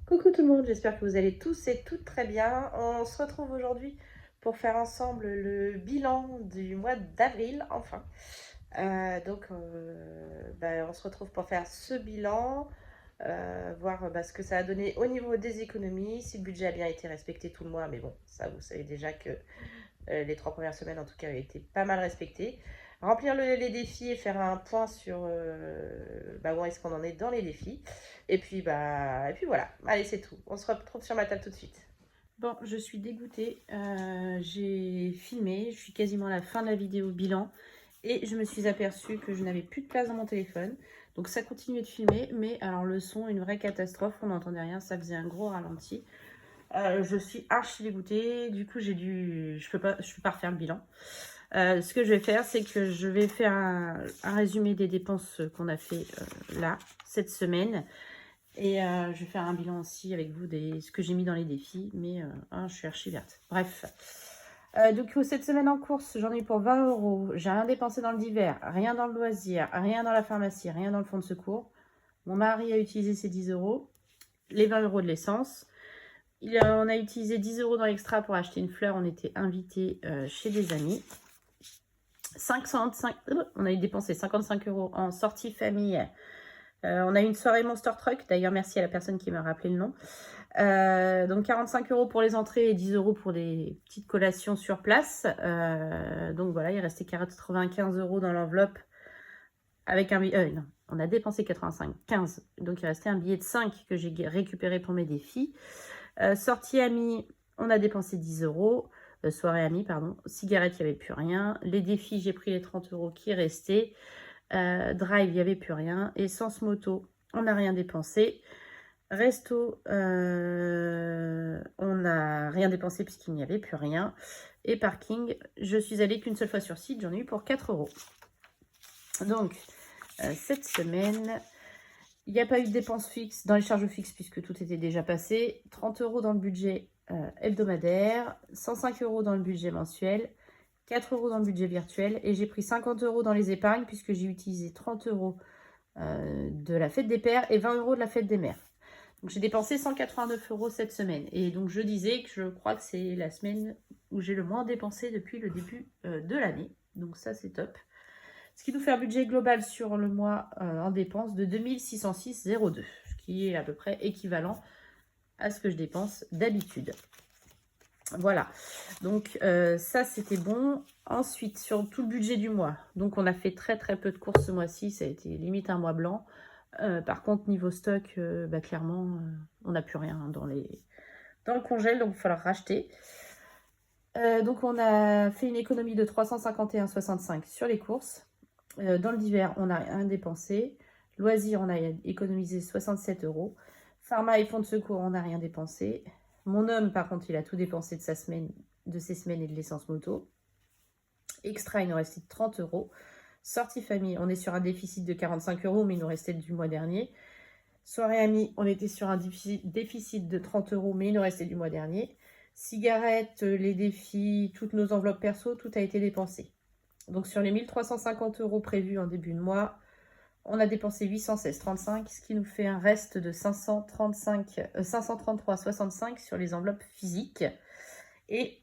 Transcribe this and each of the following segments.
Coucou tout le monde, j'espère que vous allez tous et toutes très bien. On se retrouve aujourd'hui pour faire ensemble le bilan du mois d'avril, enfin. On se retrouve pour faire ce bilan, voir ce que ça a donné au niveau des économies, si le budget a bien été respecté tout le mois, mais bon, ça vous savez déjà que les 3 premières semaines en tout cas avaient été pas mal respectées. Remplir les défis et faire un point sur où est-ce qu'on en est dans les défis. Et puis voilà, allez c'est tout. On se retrouve sur ma table tout de suite. Bon, je suis dégoûtée. J'ai filmé, je suis quasiment à la fin de la vidéo bilan et je me suis aperçue que je n'avais plus de place dans mon téléphone. Donc ça continuait de filmer, mais alors le son, une vraie catastrophe, on n'entendait rien, ça faisait un gros ralenti. Je suis archi dégoûtée, du coup je peux pas refaire le bilan. Ce que je vais faire, c'est que je vais faire un résumé des dépenses qu'on a fait là, cette semaine. Et je vais faire un bilan aussi avec vous de ce que j'ai mis dans les défis. Mais je suis archi verte. Bref. Donc cette semaine en course, j'en ai eu pour 20 €. J'ai rien dépensé dans le divers, rien dans le loisir, rien dans la pharmacie, rien dans le fonds de secours. Mon mari a utilisé ses 10 €, les 20 € de l'essence. On a utilisé 10 € dans l'extra pour acheter une fleur. On était invités chez des amis. 5, on a dépensé 55 € en sortie famille. On a eu une soirée Monster Truck. D'ailleurs, merci à la personne qui m'a rappelé le nom. Donc 45 € pour les entrées et 10 € pour des petites collations sur place. Donc voilà, il restait 95 € dans l'enveloppe avec un billet. Non, on a dépensé 15. Donc il restait un billet de 5 que j'ai récupéré pour mes défis. Sortie amis, on a dépensé 10 €. Soirée amis, pardon. Cigarettes, il n'y avait plus rien. Les défis, j'ai pris les 30 € qui restaient. Drive, il n'y avait plus rien. Essence moto, on n'a rien dépensé. Resto, on n'a rien dépensé puisqu'il n'y avait plus rien. Et parking, je suis allée qu'une seule fois sur site, j'en ai eu pour 4 €. Donc, cette semaine, il n'y a pas eu de dépenses fixes dans les charges fixes puisque tout était déjà passé. 30 € dans le budget hebdomadaire, 105 € dans le budget mensuel, 4 € dans le budget virtuel et j'ai pris 50 € dans les épargnes puisque j'ai utilisé 30 € de la fête des pères et 20 € de la fête des mères. Donc j'ai dépensé 189 € cette semaine. Et donc je disais que je crois que c'est la semaine où j'ai le moins dépensé depuis le début de l'année. Donc ça c'est top. Ce qui nous fait un budget global sur le mois en dépenses de 2606,02, ce qui est à peu près équivalent à ce que je dépense d'habitude. Voilà, donc ça c'était bon. Ensuite, sur tout le budget du mois, donc on a fait très peu de courses ce mois-ci, ça a été limite un mois blanc. Par contre, niveau stock, clairement, on n'a plus rien dans le congèle, donc il va falloir racheter. Donc on a fait une économie de 351,65 sur les courses. Dans le divers, on n'a rien dépensé. Loisirs, on a économisé 67 €. Pharma et fonds de secours, on n'a rien dépensé. Mon homme, par contre, il a tout dépensé de ses semaines et de l'essence moto. Extra, il nous restait 30 €. Sortie famille, on est sur un déficit de 45 €, mais il nous restait du mois dernier. Soirée amis, on était sur un déficit de 30 €, mais il nous restait du mois dernier. Cigarettes, les défis, toutes nos enveloppes perso, tout a été dépensé. Donc sur les 1350 € prévus en début de mois, on a dépensé 816,35, ce qui nous fait un reste de 533,65 sur les enveloppes physiques. Et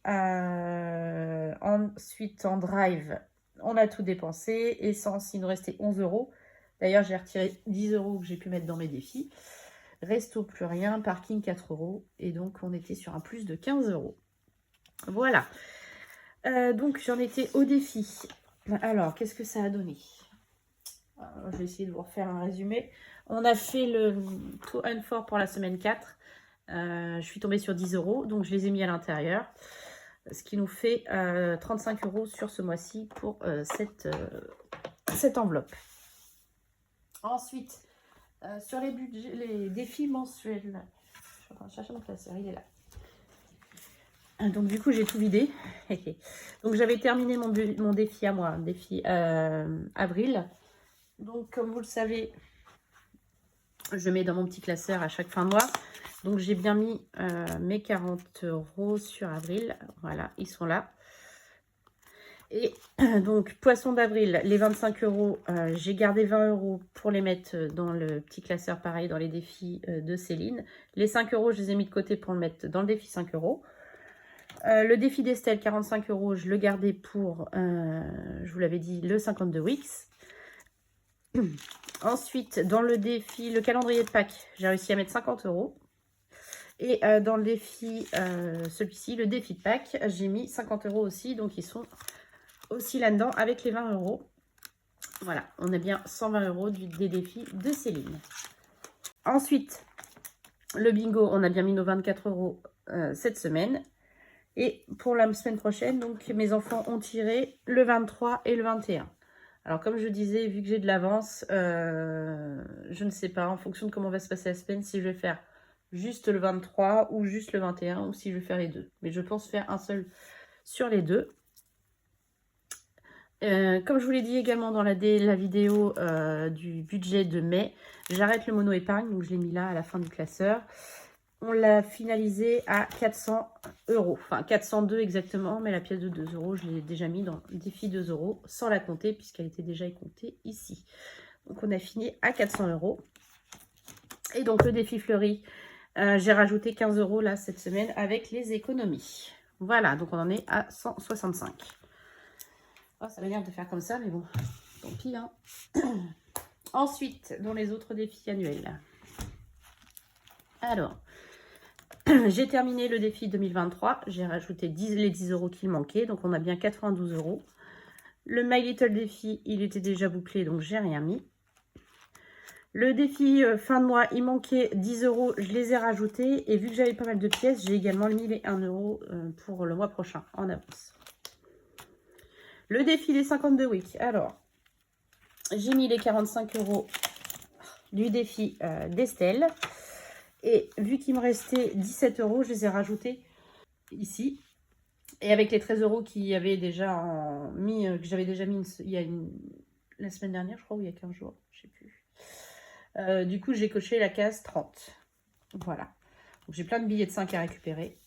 ensuite en drive, on a tout dépensé. Essence, il nous restait 11 €. D'ailleurs, j'ai retiré 10 € que j'ai pu mettre dans mes défis. Resto, plus rien. Parking, 4 €. Et donc, on était sur un plus de 15 €. Voilà. Donc, j'en étais au défi. Alors, qu'est-ce que ça a donné ? Je vais essayer de vous refaire un résumé. On a fait le 2 and 4 pour la semaine 4. Je suis tombée sur 10 €, donc je les ai mis à l'intérieur. Ce qui nous fait 35 € sur ce mois-ci pour cette enveloppe. Ensuite, sur les défis mensuels, je suis en train de chercher mon classeur, il est là. Donc du coup, j'ai tout vidé. Donc j'avais terminé mon défi à moi, défi avril. Donc comme vous le savez, je mets dans mon petit classeur à chaque fin de mois. Donc j'ai bien mis mes 40 € sur avril. Voilà, ils sont là. Et donc, poisson d'avril, les 25 €, j'ai gardé 20 € pour les mettre dans le petit classeur, pareil, dans les défis de Céline. Les 5 €, je les ai mis de côté pour le mettre dans le défi 5 €. Le défi d'Estelle, 45 €, je le gardais pour, je vous l'avais dit, le 52 Wix. Ensuite, dans le défi, le calendrier de Pâques, j'ai réussi à mettre 50 €. Et dans le défi, celui-ci, le défi de Pâques, j'ai mis 50 € aussi. Donc, ils sont aussi là-dedans avec les 20 €. Voilà, on a bien 120 € des défis de Céline. Ensuite, le bingo, on a bien mis nos 24 € cette semaine. Et pour la semaine prochaine, donc mes enfants ont tiré le 23 et le 21. Alors comme je disais, vu que j'ai de l'avance, je ne sais pas, en fonction de comment va se passer la semaine, si je vais faire juste le 23 ou juste le 21 ou si je vais faire les deux. Mais je pense faire un seul sur les deux. Comme je vous l'ai dit également dans la vidéo du budget de mai, j'arrête le mono épargne, donc je l'ai mis là à la fin du classeur. On l'a finalisé à 400 €, enfin 402 exactement, mais la pièce de 2 €, je l'ai déjà mis dans le défi 2 € sans la compter puisqu'elle était déjà comptée ici. Donc on a fini à 400 €. Et donc le défi fleuri, j'ai rajouté 15 € là cette semaine avec les économies. Voilà, donc on en est à 165. Oh, ça m'énerve de faire comme ça, mais bon, tant pis. Hein. Ensuite, dans les autres défis annuels. Alors, j'ai terminé le défi 2023. J'ai rajouté les 10 € qu'il manquait. Donc, on a bien 92 €. Le My Little défi, il était déjà bouclé, donc j'ai rien mis. Le défi fin de mois, il manquait 10 €. Je les ai rajoutés. Et vu que j'avais pas mal de pièces, j'ai également mis les 1 € pour le mois prochain en avance. Le défi des 52 weeks. Alors, j'ai mis les 45 € du défi d'Estelle. Et vu qu'il me restait 17 €, je les ai rajoutés ici. Et avec les 13 € qu'il y avait déjà mis, que j'avais déjà mis la semaine dernière, je crois, ou il y a 15 jours, je sais plus. Du coup, j'ai coché la case 30. Voilà. Donc, j'ai plein de billets de 5 à récupérer.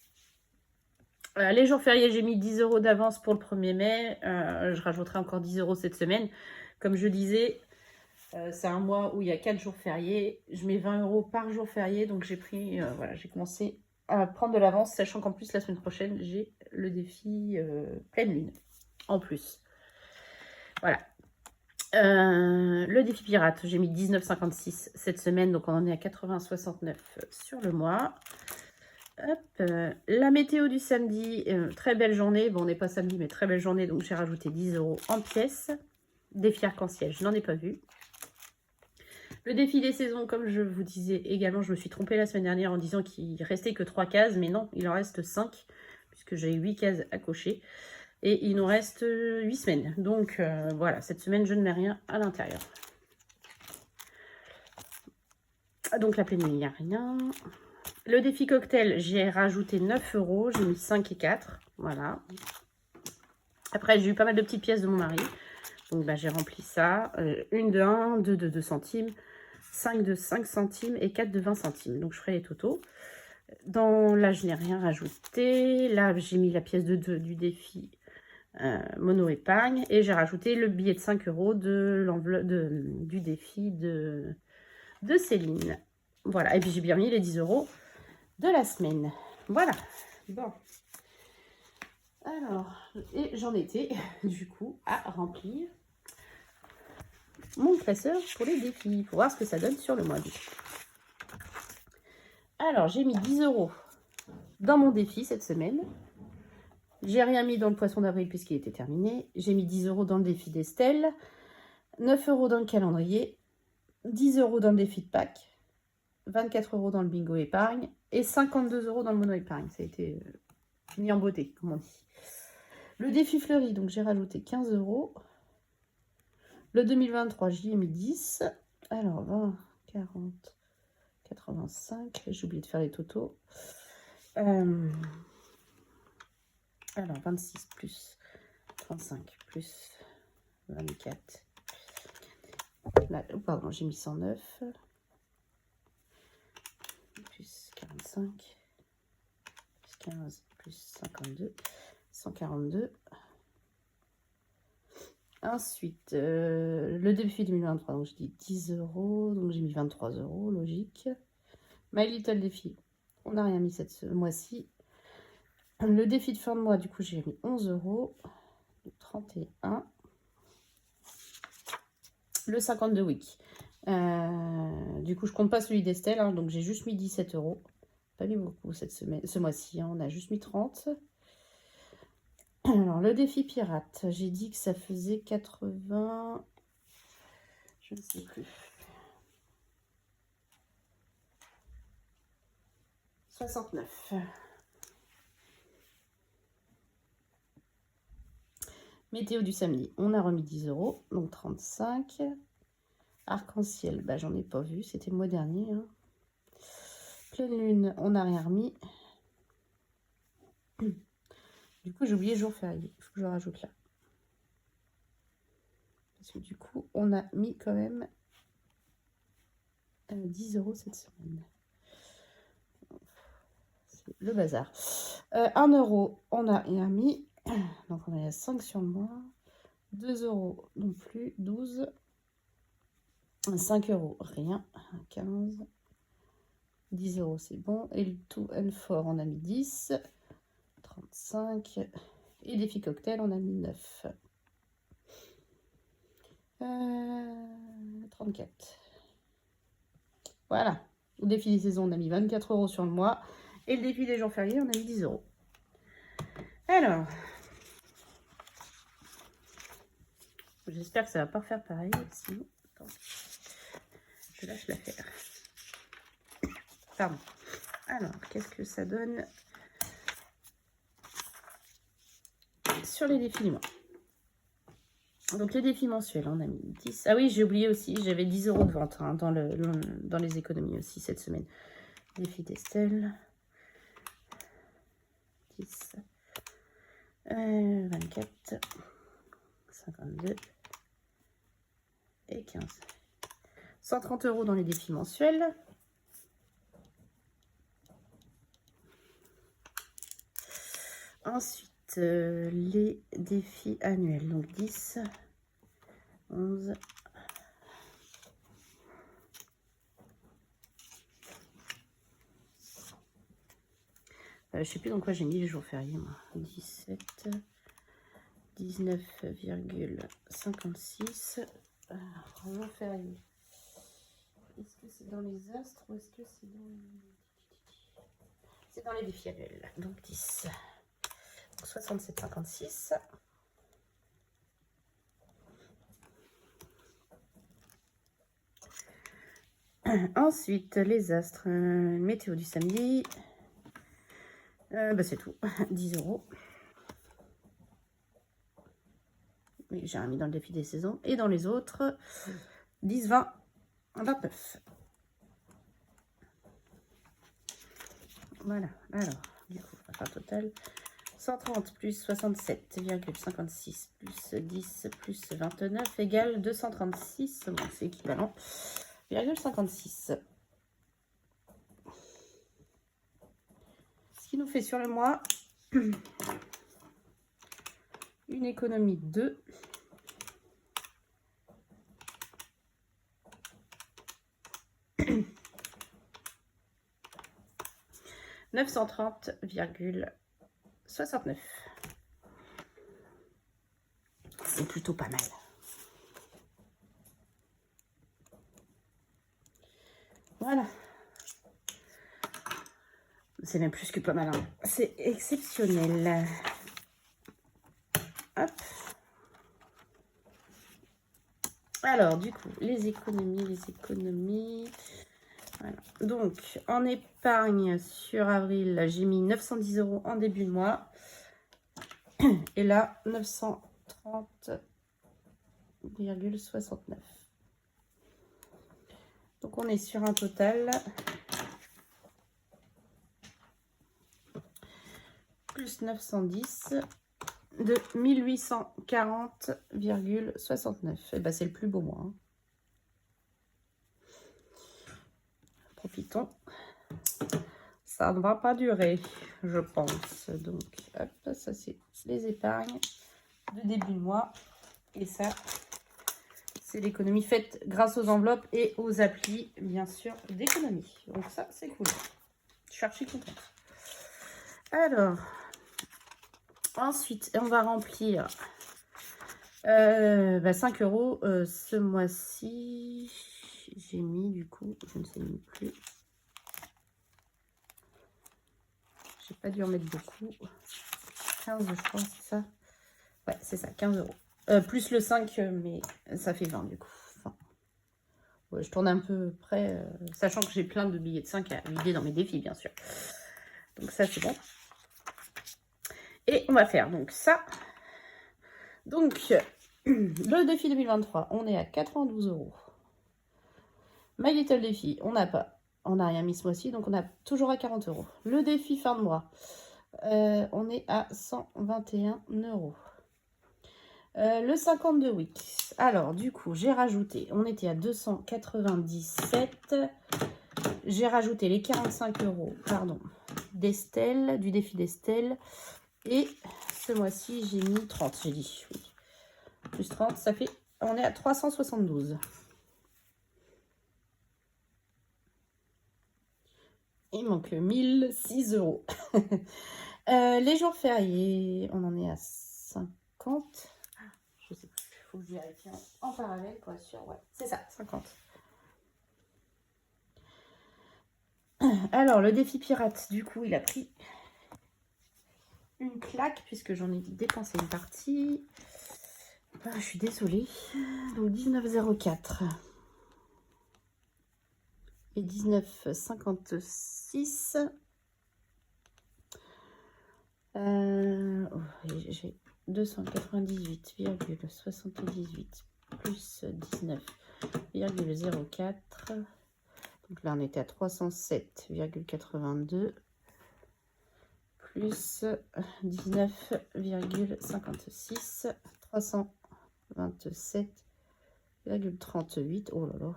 Les jours fériés, j'ai mis 10 € d'avance pour le 1er mai. Je rajouterai encore 10 € cette semaine. Comme je disais, c'est un mois où il y a 4 jours fériés. Je mets 20 € par jour férié. Donc, j'ai pris, voilà, j'ai commencé à prendre de l'avance, sachant qu'en plus, la semaine prochaine, j'ai le défi pleine lune en plus. Voilà. Le défi pirate, j'ai mis 19,56 cette semaine. Donc, on en est à 80,69 sur le mois. Hop, la météo du samedi, très belle journée. Bon, on n'est pas samedi, mais très belle journée. Donc, j'ai rajouté 10 € en pièces. Défi arc-en-ciel, je n'en ai pas vu. Le défi des saisons, comme je vous disais également, je me suis trompée la semaine dernière en disant qu'il restait que 3 cases. Mais non, il en reste 5, puisque j'ai 8 cases à cocher. Et il nous reste 8 semaines. Donc, voilà, cette semaine, je ne mets rien à l'intérieur. Donc, la pleine lune, il n'y a rien. Le défi cocktail, j'ai rajouté 9 €. J'ai mis 5 et 4. Voilà. Après, j'ai eu pas mal de petites pièces de mon mari. Donc, bah, j'ai rempli ça. Une de 1, 2 de 2 centimes, 5 de 5 centimes et 4 de 20 centimes. Donc, je ferai les totaux. Là, je n'ai rien rajouté. Là, j'ai mis la pièce de 2 du défi mono épargne. Et j'ai rajouté le billet de 5 € de l'enveloppe du défi de Céline. Voilà. Et puis, j'ai bien mis les 10 € de la semaine. Voilà. Bon. Alors, et j'en étais du coup à remplir mon classeur pour les défis, pour voir ce que ça donne sur le mois d'août. Alors, j'ai mis 10 € dans mon défi cette semaine. J'ai rien mis dans le poisson d'avril puisqu'il était terminé. J'ai mis 10 € dans le défi d'Estelle, 9 € dans le calendrier, 10 € dans le défi de Pâques, 24 € dans le bingo épargne et 52 € dans le mono épargne. Ça a été fini en beauté, comme on dit. Le défi fleuri, donc j'ai rajouté 15 €. Le 2023, j'y ai mis 10. Alors, 20, 40, 85. J'ai oublié de faire les totaux. Alors, 26 plus 35 plus 24. Là, pardon, j'ai mis 109. Plus 45. Plus 15 plus 52. 142. Ensuite, le défi 2023, donc je dis 10 €, donc j'ai mis 23 €, logique. My Little Défi, on n'a rien mis ce mois-ci. Le défi de fin de mois, du coup, j'ai mis 11 €, 31. Le 52 week. Du coup, je compte pas celui d'Estelle, hein, donc j'ai juste mis 17 €. Pas mis beaucoup cette semaine, ce mois-ci, hein, on a juste mis 30. Alors, le défi pirate, j'ai dit que ça faisait 80, je ne sais plus. 69. Météo du samedi, on a remis 10 €, donc 35. Arc-en-ciel, bah, j'en ai pas vu, c'était le mois dernier. Hein. Pleine lune, on n'a rien remis. Du coup, j'ai oublié jour férié, il faut que je le rajoute là. Parce que du coup, on a mis quand même 10 € cette semaine. C'est le bazar. 1 €, on n'a rien mis. Donc, on est à 5 sur le mois. 2 € non plus. 12. 5 €, rien. 15. 10 €, c'est bon. Et le tout and for, on a mis 10. 35. Et défi cocktail, on a mis 9. 34. Voilà. Au défi des saisons, on a mis 24 € sur le mois. Et le défi des jours fériés, on a mis 10 €. Alors, j'espère que ça va pas refaire pareil. Sinon, attends, je lâche l'affaire. Pardon. Alors, qu'est-ce que ça donne sur les défis du mois? Donc, les défis mensuels, on a mis 10. Ah oui, j'ai oublié aussi, j'avais 10 € de vente hein, dans les économies aussi cette semaine. Défi d'Estelle. 10. 24. 52. Et 15. 130 € dans les défis mensuels. Ensuite, les défis annuels. Donc 10, 11, je sais plus dans quoi j'ai mis les jours fériés, moi. 17, 19,56. Jour férié. Est-ce que c'est dans les astres ou est-ce que c'est dans les... C'est dans les défis annuels. Donc 10. Donc 67,56. Ensuite, les astres. Météo du samedi. Bah c'est tout. 10 €. Oui, j'ai remis dans le défi des saisons. Et dans les autres, 10, 20, 29. Voilà. Alors, du coup, on va faire total. 130 plus 67,56 plus 10 plus 29 égale 236. Bon, c'est équivalent. 56. Ce qui nous fait sur le mois une économie de 930,69. C'est plutôt pas mal. Voilà. C'est même plus que pas mal. Hein. C'est exceptionnel. Hop. Alors, du coup, les économies. Voilà. Donc, en épargne sur avril, j'ai mis 910 € en début de mois. Et là, 930,69. Donc, on est sur un total plus 910 de 1840,69. Et ben, c'est le plus beau mois. Hein. Profitons. Ça ne va pas durer, je pense. Donc, hop, ça c'est les épargnes de début de mois. Et ça, c'est l'économie faite grâce aux enveloppes et aux applis, bien sûr, d'économie. Donc ça, c'est cool. Je suis archi contente. Alors, ensuite, on va remplir 5 euros. Ce mois-ci, j'ai mis, du coup, je ne sais même plus. J'ai pas dû en mettre beaucoup. 15, je crois, c'est ça? Ouais, c'est ça, 15 euros. Plus le 5, mais ça fait 20 du coup. Enfin, ouais, je tourne un peu près, sachant que j'ai plein de billets de 5 à vider dans mes défis, bien sûr. Donc ça, c'est bon. Et on va faire donc ça. Donc, le défi 2023, on est à 92 euros. My Little Défi, on n'a rien mis ce mois-ci, donc on a toujours à 40 euros. Le défi fin de mois, on est à 121 euros. Le 52 weeks. Alors, du coup, j'ai rajouté, on était à 297. J'ai rajouté les 45 euros, pardon, d'Estelle, du défi d'Estelle. Et ce mois-ci, j'ai mis 30, j'ai dit. Oui. Plus 30, ça fait, on est à 372. Il manque 1006 euros. Les jours fériés, on en est à 50. Je sais plus, il faut que je vérifie en parallèle pour être sûr. Ouais, c'est ça, 50. Alors, le défi pirate, du coup, il a pris une claque puisque j'en ai dépensé une partie. Ah, je suis désolée. Donc, 19,04 et 19,56. J'ai 298,78 plus 19,04. Donc là, on était à 307,82 plus 19,56, 327,38. Oh là là.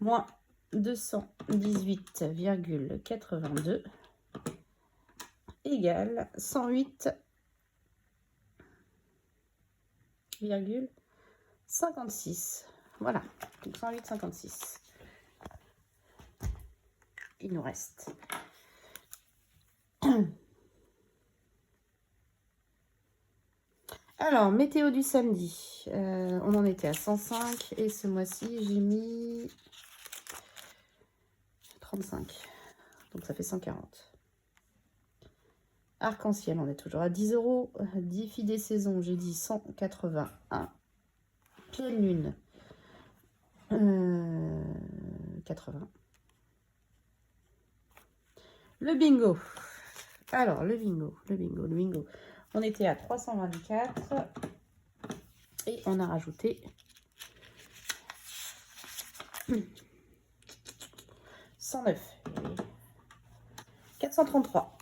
Moins 218,82 égale 108,56. Voilà, donc 108,56. Il nous reste alors, météo du samedi, on en était à 105 et ce mois-ci, j'ai mis 35. Donc, ça fait 140. Arc-en-ciel, on est toujours à 10 euros. Défi des saisons, j'ai dit 181. Pleine lune, 80. Le bingo. Alors, le bingo. On était à 324 et on a rajouté 109. 433.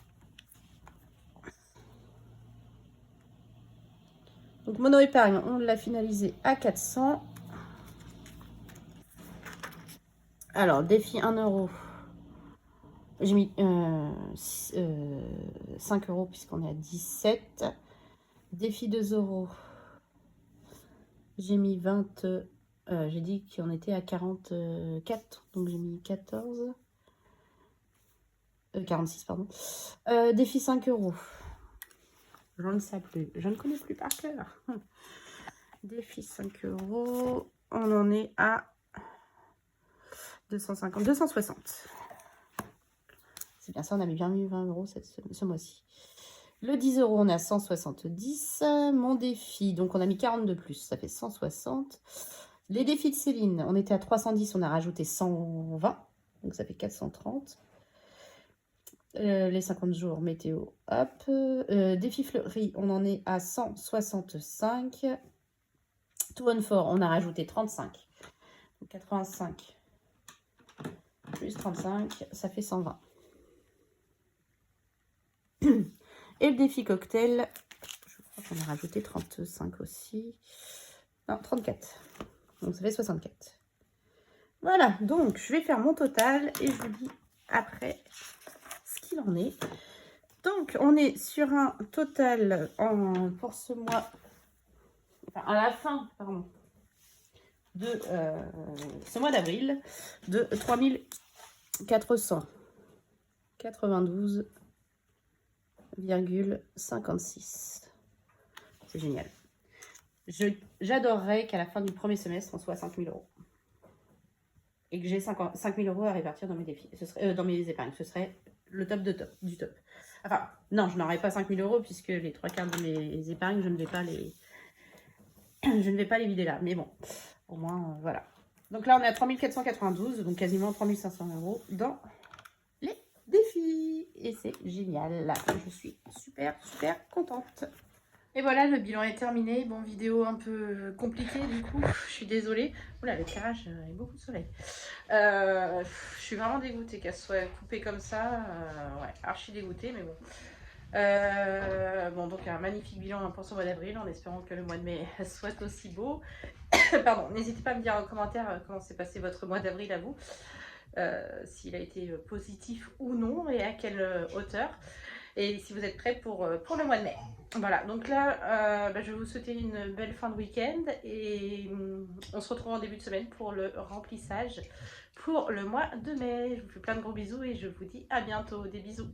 Donc, mono épargne, on l'a finalisé à 400. Alors, défi 1 euro. J'ai mis 5 euros puisqu'on est à 17. Défi 2 euros. J'ai mis 20. J'ai dit qu'on était à 44. Donc j'ai mis 14. 46, pardon. Défi 5 euros. Je ne sais plus. Je ne connais plus par cœur. Défi 5 euros. On en est à 250. 260. C'est bien ça, on avait bien mis 20 euros ce mois-ci. Le 10 euros, on est à 170. Mon défi, donc on a mis 40 de plus, ça fait 160. Les défis de Céline, on était à 310, on a rajouté 120. Donc ça fait 430. Les 50 jours météo, hop. Défi fleuri, on en est à 165. Tout on fort, on a rajouté 35. Donc 85 plus 35, ça fait 120. Et le défi cocktail, je crois qu'on a rajouté 35 aussi. Non, 34. Donc ça fait 64. Voilà, donc je vais faire mon total et je vous dis après ce qu'il en est. Donc on est sur un total pour ce mois enfin à la fin, pardon, de ce mois d'avril, de 3492,56. C'est génial. J'adorerais qu'à la fin du premier semestre, on soit à 5000 euros. Et que j'ai 5000 euros à répartir dans mes défis. Ce serait, dans mes épargnes. Ce serait le top de top, du top. Enfin, non, je n'aurais pas 5000 euros puisque les 3/4 de mes épargnes, je ne vais pas les vider là. Mais bon, au moins, voilà. Donc là, on est à 3492, donc quasiment 3500 euros dans les défis. Et c'est génial. Là, je suis super, super contente. Et voilà, le bilan est terminé. Bon, vidéo un peu compliquée du coup, je suis désolée. Oula, l'éclairage, il y a beaucoup de soleil. Je suis vraiment dégoûtée qu'elle soit coupée comme ça. Ouais, archi dégoûtée, mais bon. Bon, donc un magnifique bilan pour ce mois d'avril, en espérant que le mois de mai soit aussi beau. Pardon, n'hésitez pas à me dire en commentaire comment s'est passé votre mois d'avril à vous. S'il a été positif ou non, et à quelle hauteur. Et si vous êtes prêts pour le mois de mai. Voilà, donc là, je vais vous souhaiter une belle fin de week-end et on se retrouve en début de semaine pour le remplissage pour le mois de mai. Je vous fais plein de gros bisous et je vous dis à bientôt. Des bisous.